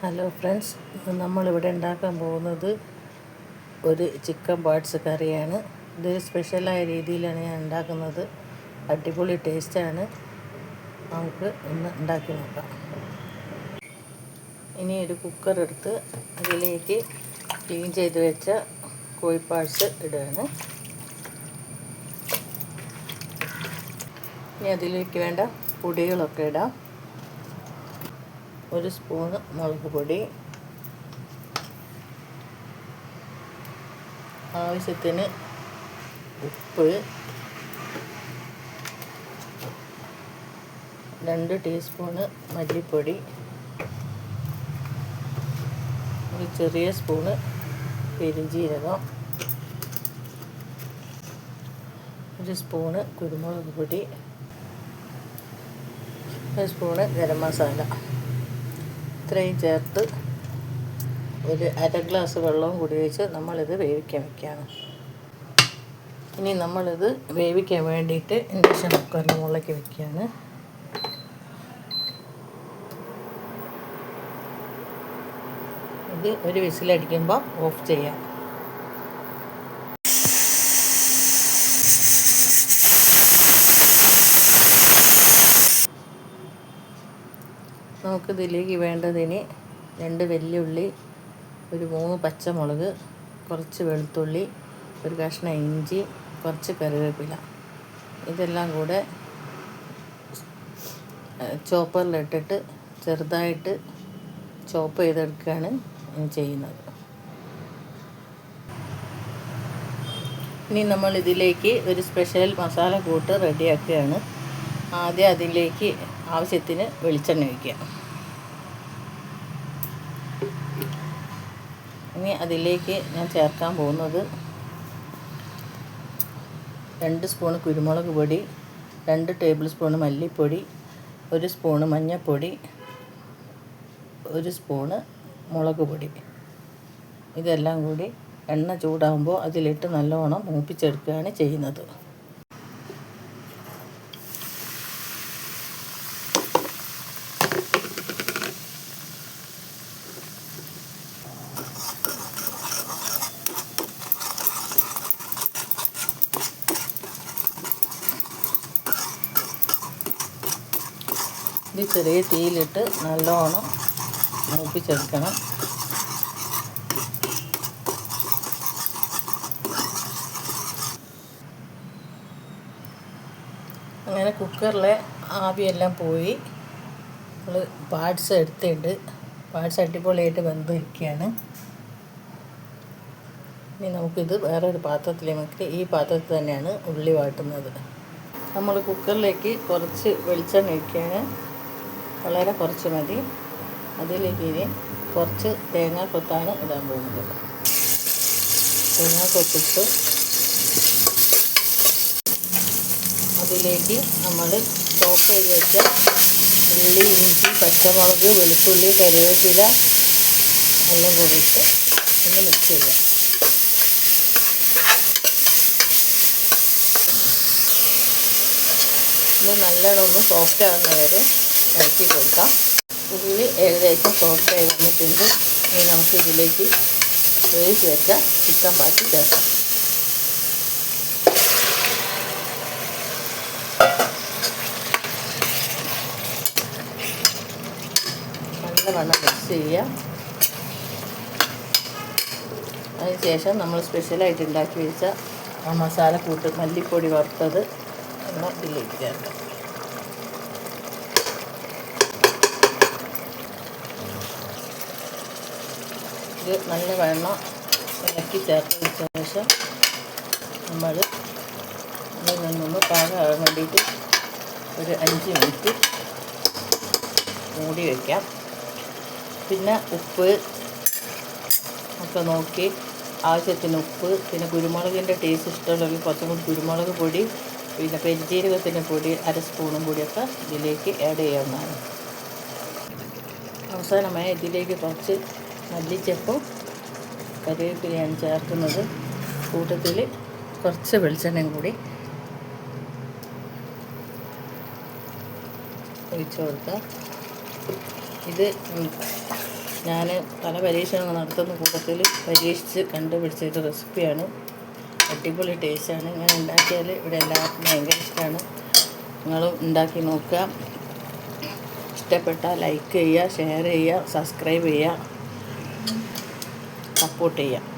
Hello friends, നമ്മളിവിടെ ഉണ്ടാക്കാൻ പോകുന്നത് ഒരു ചിക്കൻ പാർട്സ് കറിയാണ്. ഇതൊരു സ്പെഷ്യലായ രീതിയിലാണ് ഞാൻ ഉണ്ടാക്കുന്നത്. അടിപൊളി ടേസ്റ്റാണ്. നമുക്ക് ഒന്ന് ഉണ്ടാക്കി നോക്കാം. ഇനി ഒരു കുക്കർ എടുത്ത് അതിലേക്ക് ക്ലീൻ ചെയ്ത് വെച്ച കോഴി പാർട്സ് ഇടുകയാണ്. ഇനി അതിലേക്ക് വേണ്ട പൊടികളൊക്കെ ഇടാം. ഒരു സ്പൂണ് മുളക് പൊടി, ആവശ്യത്തിന് ഉപ്പ്, 2 ടീസ്പൂണ് മല്ലിപ്പൊടി, ഒരു ചെറിയ സ്പൂണ് പെരുംജീരകം, ഒരു സ്പൂണ് കുരുമുളക് പൊടി, ഒരു സ്പൂണ് ഗരം മസാല. ഇത്രയും ചേർത്ത് ഒരു 1/2 ഗ്ലാസ് വെള്ളവും കൂടി ഒഴിച്ച് നമ്മളിത് വേവിക്കാൻ വയ്ക്കുകയാണ്. ഇനി നമ്മളിത് വേവിക്കാൻ വേണ്ടിയിട്ട് ഇൻഡക്ഷൻ കുക്കറിൻ്റെ മുകളിലേക്ക് വയ്ക്കുകയാണ്. ഇത് ഒരു വിസിലടിക്കുമ്പോൾ ഓഫ് ചെയ്യാം. നമുക്കിതിലേക്ക് വേണ്ടതിന് 2 വെല്ലുള്ളി, ഒരു 3 പച്ചമുളക്, കുറച്ച് വെളുത്തുള്ളി, ഒരു കഷ്ണം ഇഞ്ചി, കുറച്ച് കറിവേപ്പില, ഇതെല്ലാം കൂടെ ചോപ്പറിലിട്ടിട്ട് ചെറുതായിട്ട് ചോപ്പ് ചെയ്തെടുക്കുകയാണ് ചെയ്യുന്നത്. ഇനി നമ്മൾ ഇതിലേക്ക് ഒരു സ്പെഷ്യൽ മസാല കൂട്ട് റെഡിയാക്കുകയാണ്. ആദ്യം അതിലേക്ക് ആവശ്യത്തിന് വെളിച്ചെണ്ണ ഒഴിക്കുക. ഇനി അതിലേക്ക് ഞാൻ ചേർക്കാൻ പോകുന്നത് 2 സ്പൂണ് കുരുമുളക് പൊടി, 2 ടേബിൾ സ്പൂണ് മല്ലിപ്പൊടി, 1 സ്പൂണ് മഞ്ഞൾപ്പൊടി, 1 സ്പൂണ് മുളക് പൊടി. ഇതെല്ലാം കൂടി എണ്ണ ചൂടാകുമ്പോൾ അതിലിട്ട് നല്ലോണം മൂപ്പിച്ചെടുക്കുകയാണ് ചെയ്യുന്നത്. ഇത് ചെറിയ തീയിലിട്ട് നല്ലോണം മൂപ്പിച്ചെടുക്കണം. അങ്ങനെ കുക്കറിലെ ആവിയെല്ലാം പോയി നമ്മൾ പാർട്സ് എടുത്തിട്ട് പാർട്സ് അടിപൊളിയായിട്ട് വെന്തിരിക്കുകയാണ്. ഇനി നമുക്കിത് വേറൊരു പാത്രത്തിലേക്ക്, ഈ പാത്രത്തിൽ തന്നെയാണ് ഉള്ളി വാട്ടുന്നത്. നമ്മൾ കുക്കറിലേക്ക് കുറച്ച് വെളിച്ചെണ്ണ ഒഴിക്കുകയാണ്. വളരെ കുറച്ച് മതി. അതിലേക്ക് ഇനി കുറച്ച് തേങ്ങാക്കൊത്താണ് ഇടാൻ പോകുന്നത്. തേങ്ങാക്കൊത്തിട്ട് അതിലേക്ക് നമ്മൾ ചോപ്പ് ചെയ്ത് വെച്ച ഉള്ളി, ഇഞ്ചി, പച്ചമുളക്, വെളുത്തുള്ളി, കറിവേപ്പില എല്ലാം കൂടി ഇട്ട് ഒന്ന് മിക്സ് ചെയ്യാം. ഇത് നല്ലോണം ഒന്ന് സോഫ്റ്റ് ആകുന്ന വരെ ഇറക്കി കൊടുക്കാം. ഉള്ളി ഏകദേശം സോഫ്റ്റ് ആയി വന്നിട്ടുണ്ട്. ഇനി നമുക്കിതിലേക്ക് വേവിച്ച് വെച്ച ചിക്കൻ പാർട്സ് ചേർക്കാം. നല്ലവണ്ണം മിക്സ് ചെയ്യാം. അതിനുശേഷം നമ്മൾ സ്പെഷ്യലായിട്ട് ഉണ്ടാക്കി വെച്ച ആ മസാല കൂട്ട്, മല്ലിപ്പൊടി വറുത്തത് എല്ലാം ഇതിലേക്ക് ചേർക്കാം. ഇത് നല്ല വെള്ളം ഇളക്കി ചേർത്തതിന് ശേഷം നമ്മൾ ഇതിൽ നിന്നൊന്ന് പാകമാകാൻ വേണ്ടിയിട്ട് ഒരു 5 മിനിറ്റ് മൂടി വയ്ക്കാം. പിന്നെ ഉപ്പ് ഒക്കെ നോക്കി ആവശ്യത്തിന് ഉപ്പ്, പിന്നെ കുരുമുളകിൻ്റെ ടേസ്റ്റ് ഇഷ്ടമുള്ളവർക്ക് കുറച്ചും കൂടി കുരുമുളക് പൊടി, പിന്നെ പെരുംജീരകത്തിൻ്റെ പൊടി 1/2 സ്പൂണും കൂടിയൊക്കെ ഇതിലേക്ക് ആഡ് ചെയ്യാവുന്നതാണ്. അവസാനമായി ഇതിലേക്ക് കുറച്ച് മല്ലിച്ചപ്പും കറിവേപ്പിലയാണ് ചേർക്കുന്നത്. കൂട്ടത്തിൽ കുറച്ച് വെളിച്ചെണ്ണയും കൂടി ഒഴിച്ച് കൊടുക്കാം. ഇത് ഞാൻ പല പരീക്ഷണങ്ങൾ നടത്തുന്ന കൂട്ടത്തിൽ പരീക്ഷിച്ച് കണ്ടുപിടിച്ചൊരു റെസിപ്പിയാണ്. അടിപൊളി ടേസ്റ്റാണ്. ഇങ്ങനെ ഉണ്ടാക്കിയാൽ ഇവിടെ എല്ലാവർക്കും ഭയങ്കര ഇഷ്ടമാണ്. നിങ്ങളും ഉണ്ടാക്കി നോക്കുക. ഇഷ്ടപ്പെട്ടാൽ ലൈക്ക് ചെയ്യുക, ഷെയർ ചെയ്യുക, സബ്സ്ക്രൈബ് ചെയ്യുക, സപ്പോർട്ട് ചെയ്യുക.